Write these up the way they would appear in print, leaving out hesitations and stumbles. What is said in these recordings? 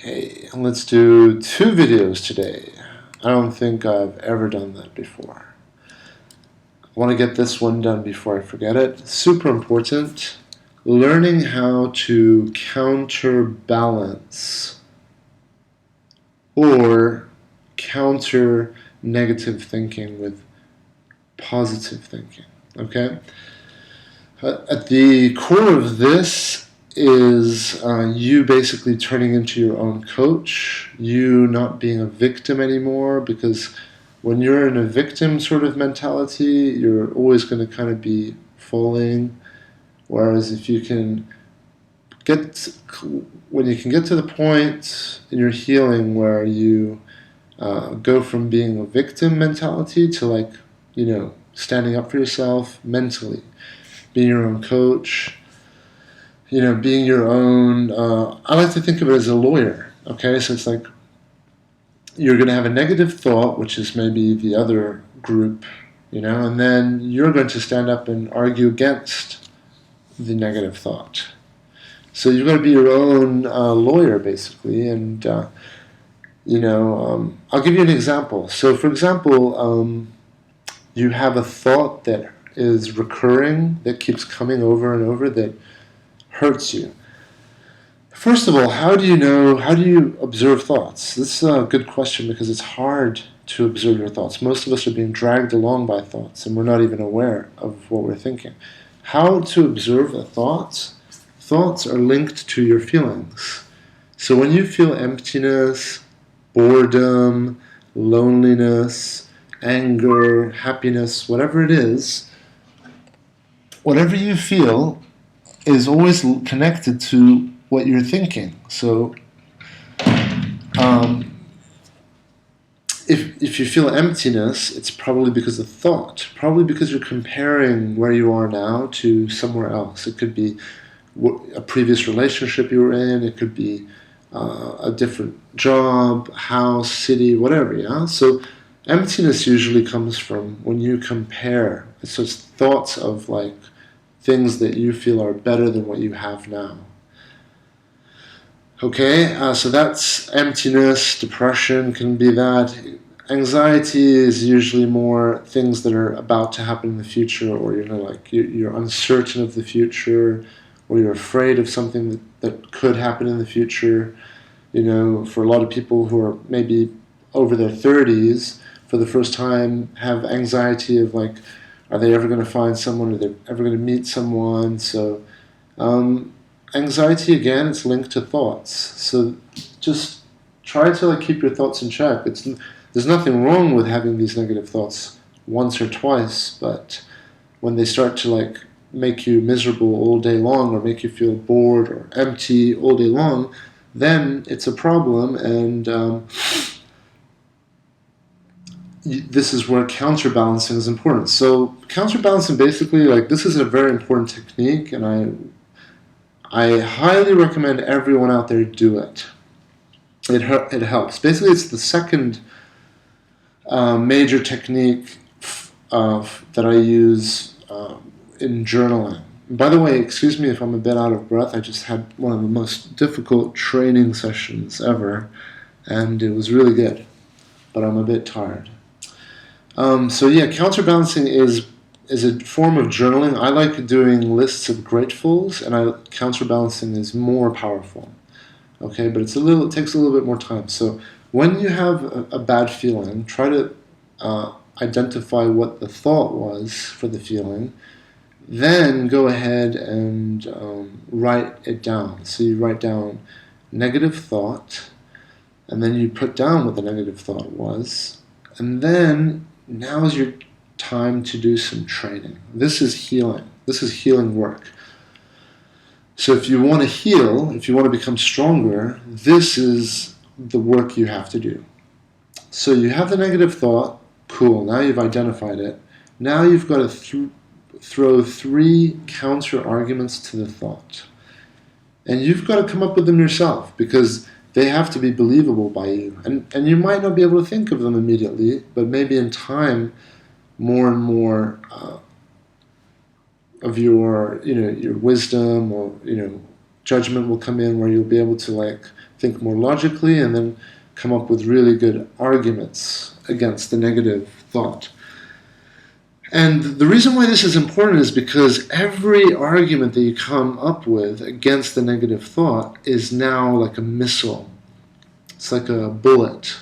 Hey, let's do 2 videos today. I don't think I've ever done that before. I want to get this one done before I forget it. Super important. Learning how to counterbalance or counter negative thinking with positive thinking. Okay? At the core of this is you basically turning into your own coach, you not being a victim anymore, because when you're in a victim sort of mentality, you're always going to kind of be falling. Whereas if you can when you can get to the point in your healing where you go from being a victim mentality to standing up for yourself mentally, being your own coach, being your own, I like to think of it as a lawyer, okay? So it's like you're going to have a negative thought, which is maybe the other group, and then you're going to stand up and argue against the negative thought. So you've got to be your own lawyer, basically, and, I'll give you an example. So, for example, you have a thought that is recurring, that keeps coming over and over, that hurts you. First of all, how do you observe thoughts? This is a good question because it's hard to observe your thoughts. Most of us are being dragged along by thoughts and we're not even aware of what we're thinking. How to observe the thoughts? Thoughts are linked to your feelings. So when you feel emptiness, boredom, loneliness, anger, happiness, whatever it is, whatever you feel is always connected to what you're thinking. So if you feel emptiness, it's probably because of thought, probably because you're comparing where you are now to somewhere else. It could be a previous relationship you were in, it could be a different job, house, city, whatever, yeah? So emptiness usually comes from when you compare. So it's thoughts of things that you feel are better than what you have now. Okay, so that's emptiness. Depression can be that. Anxiety is usually more things that are about to happen in the future, or you're uncertain of the future, or you're afraid of something that could happen in the future. For a lot of people who are maybe over their 30s, for the first time, have anxiety of are they ever going to find someone? Are they ever going to meet someone? So anxiety, again, it's linked to thoughts. So just try to keep your thoughts in check. There's nothing wrong with having these negative thoughts once or twice, but when they start to make you miserable all day long, or make you feel bored or empty all day long, then it's a problem, and this is where counterbalancing is important. So counterbalancing, basically, this is a very important technique, and I highly recommend everyone out there do it. It helps. Basically, it's the second major technique that I use in journaling. By the way, excuse me if I'm a bit out of breath. I just had one of the most difficult training sessions ever, and it was really good, but I'm a bit tired. So yeah, counterbalancing is a form of journaling. I like doing lists of gratefuls, and counterbalancing is more powerful. Okay, but it takes a little bit more time. So when you have a bad feeling, try to identify what the thought was for the feeling. Then go ahead and write it down. So you write down negative thought, and then you put down what the negative thought was, and then now is your time to do some training. This is healing. This is healing work. So if you want to heal, if you want to become stronger, this is the work you have to do. So you have the negative thought. Cool. Now you've identified it. Now you've got to throw 3 counter arguments to the thought. And you've got to come up with them yourself, because they have to be believable by you. And you might not be able to think of them immediately, but maybe in time, more and more of your wisdom, or judgment will come in, where you'll be able to like think more logically and then come up with really good arguments against the negative thought. And the reason why this is important is because every argument that you come up with against the negative thought is now like a missile. It's like a bullet.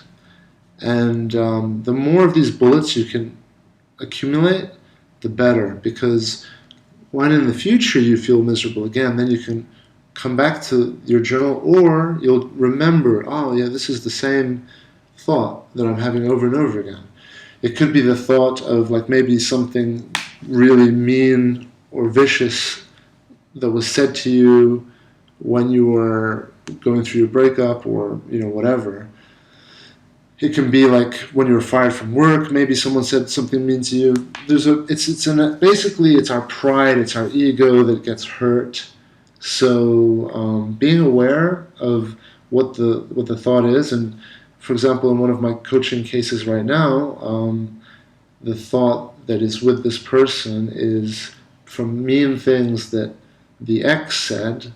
And the more of these bullets you can accumulate, the better. Because when in the future you feel miserable again, then you can come back to your journal, or you'll remember, oh yeah, this is the same thought that I'm having over and over again. It could be the thought of like maybe something really mean or vicious that was said to you when you were going through your breakup, or whatever. It can be like when you were fired from work, maybe someone said something mean to you. Basically it's our pride, it's our ego that gets hurt. So being aware of what the thought is, and for example, in one of my coaching cases right now, the thought that is with this person is from mean things that the ex said,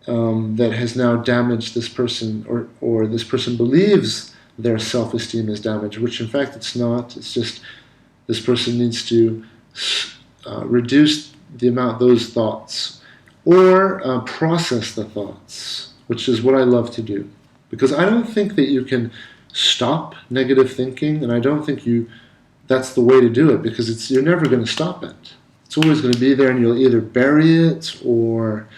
that has now damaged this person, or this person believes their self-esteem is damaged, which in fact it's not. It's just this person needs to reduce the amount of those thoughts, or process the thoughts, which is what I love to do. Because I don't think that you can stop negative thinking, and I don't think that's the way to do it, because you're never going to stop it. It's always going to be there, and you'll either bury it, or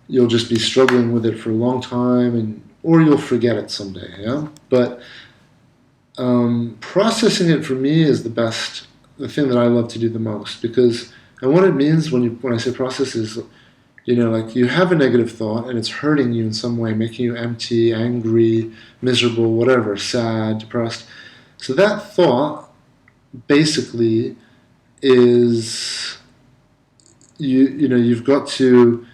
you'll just be struggling with it for a long time, or you'll forget it someday. Yeah. But processing it for me is the thing that I love to do the most. And what it means when I say process is, like you have a negative thought and it's hurting you in some way, making you empty, angry, miserable, whatever, sad, depressed. So that thought basically is, you've got to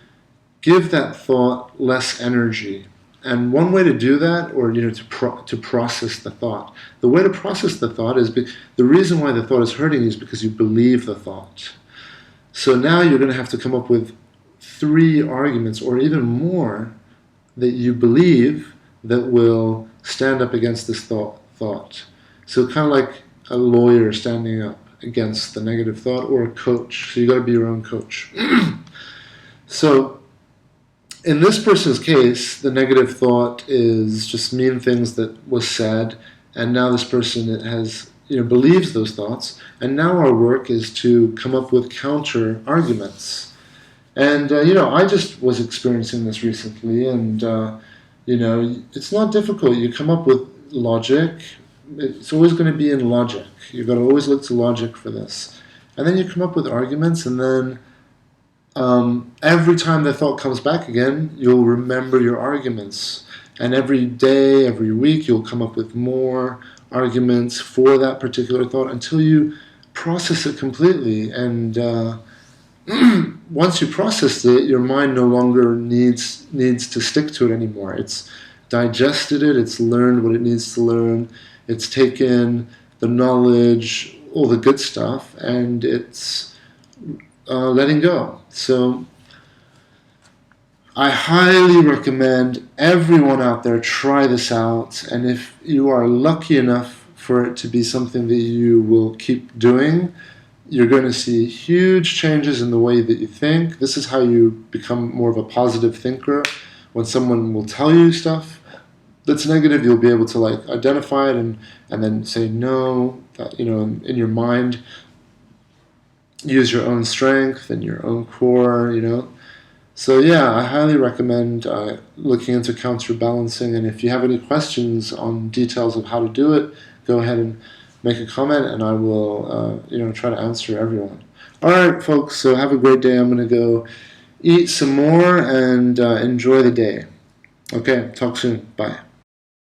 give that thought less energy. And one way to do that, or to process the thought, the way to process the thought is the reason why the thought is hurting you is because you believe the thought. So now you're going to have to come up with 3 arguments, or even more, that you believe that will stand up against this thought. So kind of like a lawyer standing up against the negative thought, or a coach. So you got to be your own coach. So in this person's case, the negative thought is just mean things that was said, and now this person has believes those thoughts, and now our work is to come up with counter arguments. And I just was experiencing this recently, and it's not difficult. You come up with logic. It's always going to be in logic. You've got to always look to logic for this, and then you come up with arguments, and then every time the thought comes back again, you'll remember your arguments. And every day, every week, you'll come up with more arguments for that particular thought until you process it completely. And once you process it, your mind no longer needs to stick to it anymore. It's digested it, it's learned what it needs to learn, it's taken the knowledge, all the good stuff, and it's letting go. So I highly recommend everyone out there try this out, and if you are lucky enough for it to be something that you will keep doing, you're going to see huge changes in the way that you think. This is how you become more of a positive thinker. When someone will tell you stuff that's negative, you'll be able to identify it and then say no, in your mind. Use your own strength and your own core, So yeah, I highly recommend looking into counterbalancing, and if you have any questions on details of how to do it, go ahead and make a comment, and I will try to answer everyone. All right, folks, so have a great day. I'm going to go eat some more and enjoy the day. Okay, talk soon. Bye.